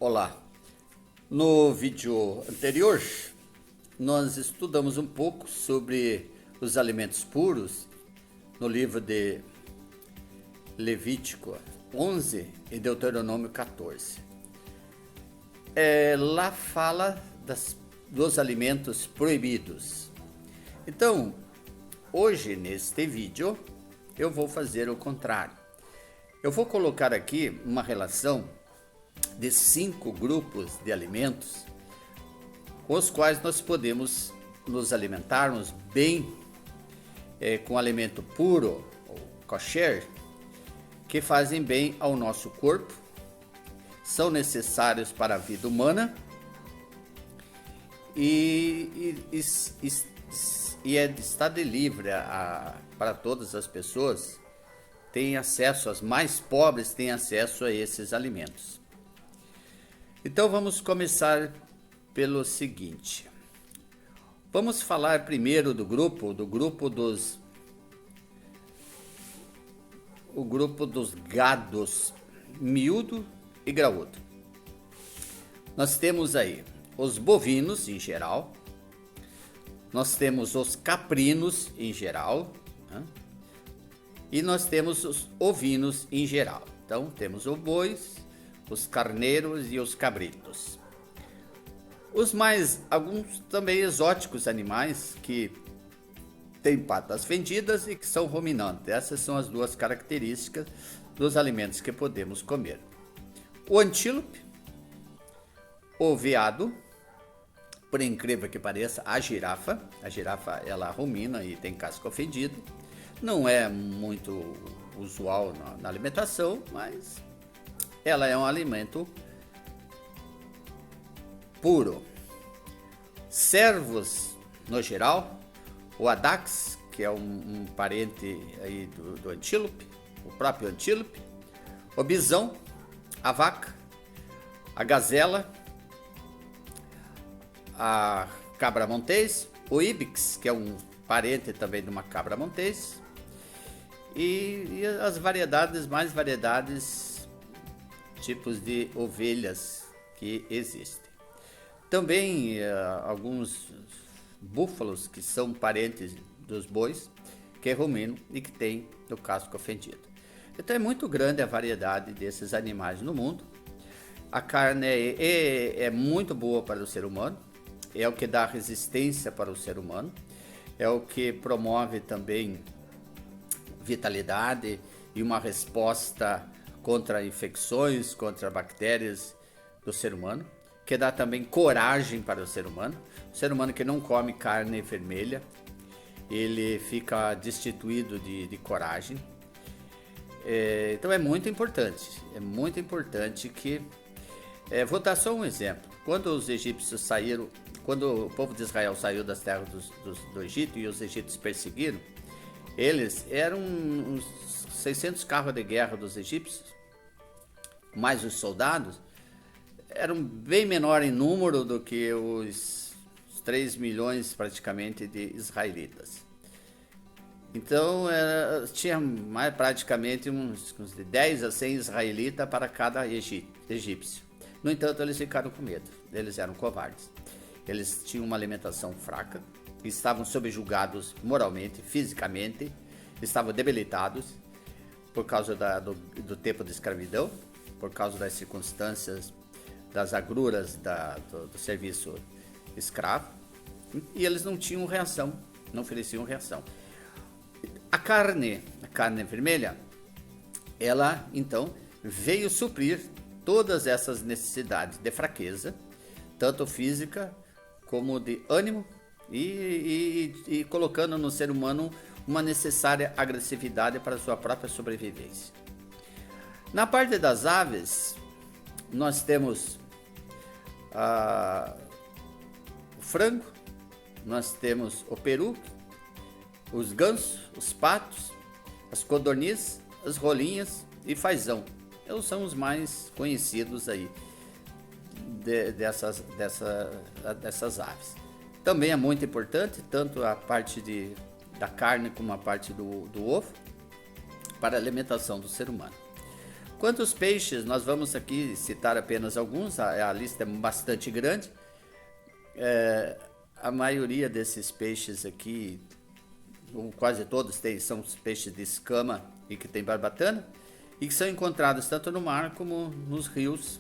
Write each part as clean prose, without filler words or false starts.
Olá, no vídeo anterior nós estudamos um pouco sobre os alimentos puros no livro de Levítico 11 e Deuteronômio 14. Lá fala dos alimentos proibidos. Então, hoje neste vídeo eu vou fazer o contrário. Eu vou colocar aqui uma relação de 5 grupos de alimentos com os quais nós podemos nos alimentarmos bem com alimento puro, ou kosher, que fazem bem ao nosso corpo, são necessários para a vida humana e está de livre para todas as pessoas, têm acesso, as mais pobres têm acesso a esses alimentos. Então vamos começar pelo seguinte. Vamos falar primeiro do grupo dos gados miúdo e graúdo. Nós temos aí os bovinos em geral, nós temos os caprinos em geral, né? E nós temos os ovinos em geral. Então temos os bois, os carneiros e os cabritos. Alguns também exóticos animais que têm patas fendidas e que são ruminantes. Essas são as duas características dos alimentos que podemos comer. O antílope, o veado, por incrível que pareça, a girafa ela rumina e tem casco fendido. Não é muito usual na alimentação, mas ela é um alimento puro. Cervos, no geral, o adax, que é um parente aí do antílope, o próprio antílope, o bisão, a vaca, a gazela, a cabra montês, o íbex, que é um parente também de uma cabra montês, e as mais variedades tipos de ovelhas que existem. Também alguns búfalos que são parentes dos bois, que ruminam e que têm o casco fendido. Então é muito grande a variedade desses animais no mundo. A carne é muito boa para o ser humano, é o que dá resistência para o ser humano, é o que promove também vitalidade e uma resposta contra infecções, contra bactérias do ser humano, que dá também coragem para o ser humano. O ser humano que não come carne vermelha, ele fica destituído de coragem. Então é muito importante que... vou dar só um exemplo. Quando os egípcios saíram, quando o povo de Israel saiu das terras do Egito e os egípcios perseguiram, eles eram uns 600 carros de guerra dos egípcios, mas os soldados eram bem menor em número do que os 3 milhões praticamente de israelitas. Então tinha praticamente uns de 10 a 100 israelitas para cada egípcio. No entanto, eles ficaram com medo, eles eram covardes. Eles tinham uma alimentação fraca, estavam subjugados moralmente, fisicamente, estavam debilitados por causa do tempo de escravidão, por causa das circunstâncias, das agruras do serviço escravo, e eles não tinham reação, não ofereciam reação. A carne vermelha, ela então veio suprir todas essas necessidades de fraqueza, tanto física como de ânimo, e colocando no ser humano uma necessária agressividade para a sua própria sobrevivência. Na parte das aves, nós temos o frango, nós temos o peru, os gansos, os patos, as codornizes, as rolinhas e fazão. Eles são os mais conhecidos aí dessas aves. Também é muito importante, tanto a parte da carne como a parte do ovo, para a alimentação do ser humano. Quanto aos peixes, nós vamos aqui citar apenas alguns, a lista é bastante grande. A maioria desses peixes aqui, ou quase todos, são os peixes de escama e que tem barbatana, e que são encontrados tanto no mar como nos rios,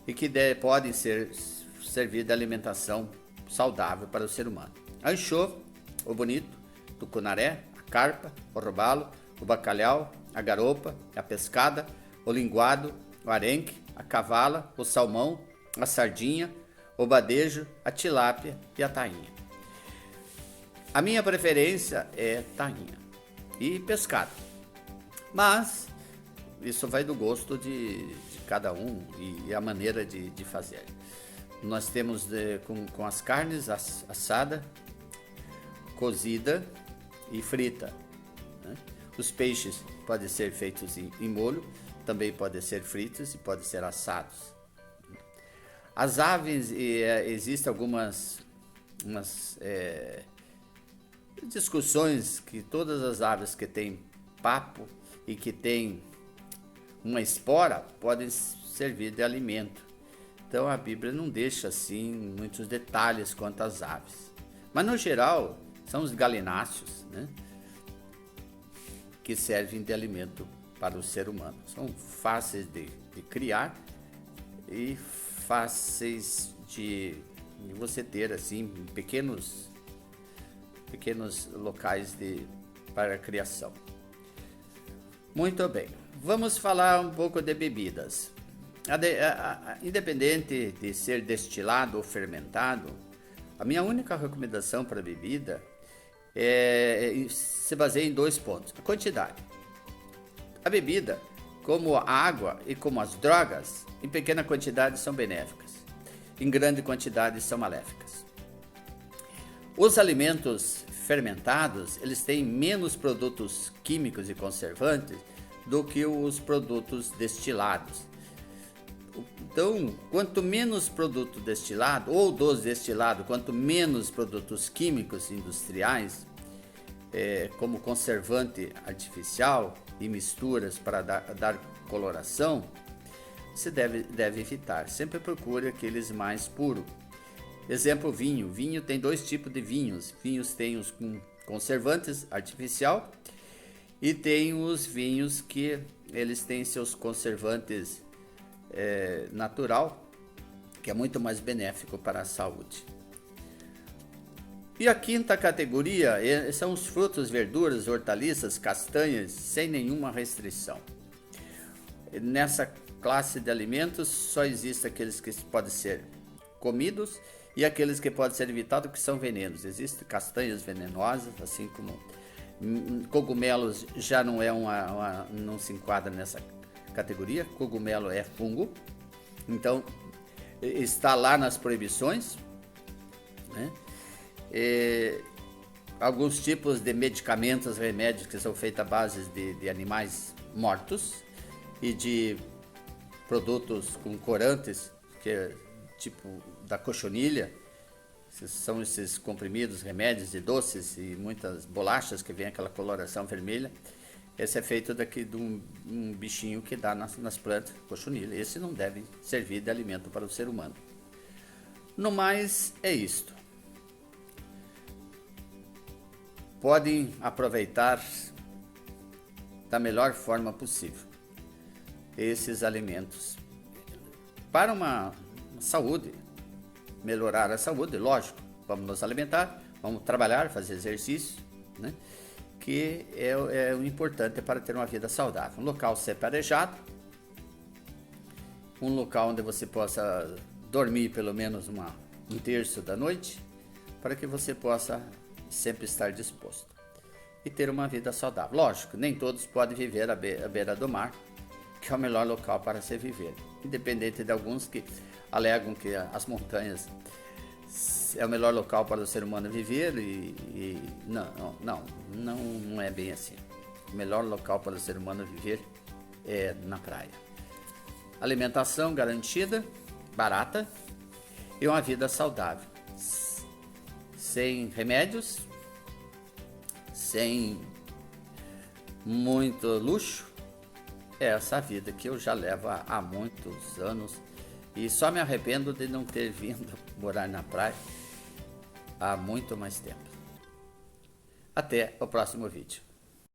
e que podem servir de alimentação saudável para o ser humano. A anchova, o bonito, o tucunaré, a carpa, o robalo, o bacalhau, a garopa, a pescada, o linguado, o arenque, a cavala, o salmão, a sardinha, o badejo, a tilápia e a tainha. A minha preferência é tainha e pescado, mas isso vai do gosto de cada um e a maneira de fazer. Nós temos com as carnes assada, cozida e frita, né? Os peixes podem ser feitos em molho, também podem ser fritos e podem ser assados. As aves, existem algumas discussões que todas as aves que têm papo e que têm uma espora podem servir de alimento. Então a Bíblia não deixa assim muitos detalhes quanto às aves. Mas no geral são os galináceos, né, que servem de alimento para o ser humano. São fáceis de criar e fáceis de você ter assim pequenos locais para a criação. Muito bem, vamos falar um pouco de bebidas. Independente de ser destilado ou fermentado, a minha única recomendação para a bebida se baseia em 2 pontos: a quantidade. A bebida, como a água e como as drogas, em pequena quantidade são benéficas, em grande quantidade são maléficas. Os alimentos fermentados, eles têm menos produtos químicos e conservantes do que os produtos destilados. Então, quanto menos produto destilado ou dos destilados, quanto menos produtos químicos industriais, como conservante artificial e misturas para dar coloração, você deve evitar. Sempre procure aqueles mais puros. Exemplo, vinho. Vinho tem 2 tipos de vinhos. Vinhos tem os com conservantes artificial e tem os vinhos que eles têm seus conservantes natural, que é muito mais benéfico para a saúde. E a 5ª categoria são os frutos, verduras, hortaliças, castanhas, sem nenhuma restrição. Nessa classe de alimentos só existem aqueles que podem ser comidos e aqueles que podem ser evitados, que são venenos. Existem castanhas venenosas, assim como cogumelos já não não se enquadra nessa categoria. Cogumelo é fungo, então está lá nas proibições, né? Alguns tipos de medicamentos, remédios que são feitos à base de animais mortos e de produtos com corantes, que é tipo da cochonilha, são esses comprimidos, remédios e doces e muitas bolachas que vem aquela coloração vermelha. Esse é feito de um bichinho que dá nas plantas, cochonilha. Esse não deve servir de alimento para o ser humano. No mais, é isto. Podem aproveitar da melhor forma possível esses alimentos para uma saúde, melhorar a saúde, lógico. Vamos nos alimentar, vamos trabalhar, fazer exercício, né? Que é o importante para ter uma vida saudável. Um local separejado, um local onde você possa dormir pelo menos um terço da noite, para que você possa sempre estar disposto e ter uma vida saudável. Lógico, nem todos podem viver à beira do mar, que é o melhor local para se viver, independente de alguns que alegam que as montanhas é o melhor local para o ser humano viver e não é bem assim. O melhor local para o ser humano viver é na praia. Alimentação garantida, barata e uma vida saudável, sem remédios, sem muito luxo. é essa vida que eu já levo há muitos anos e só me arrependo de não ter vindo morar na praia há muito mais tempo. Até o próximo vídeo.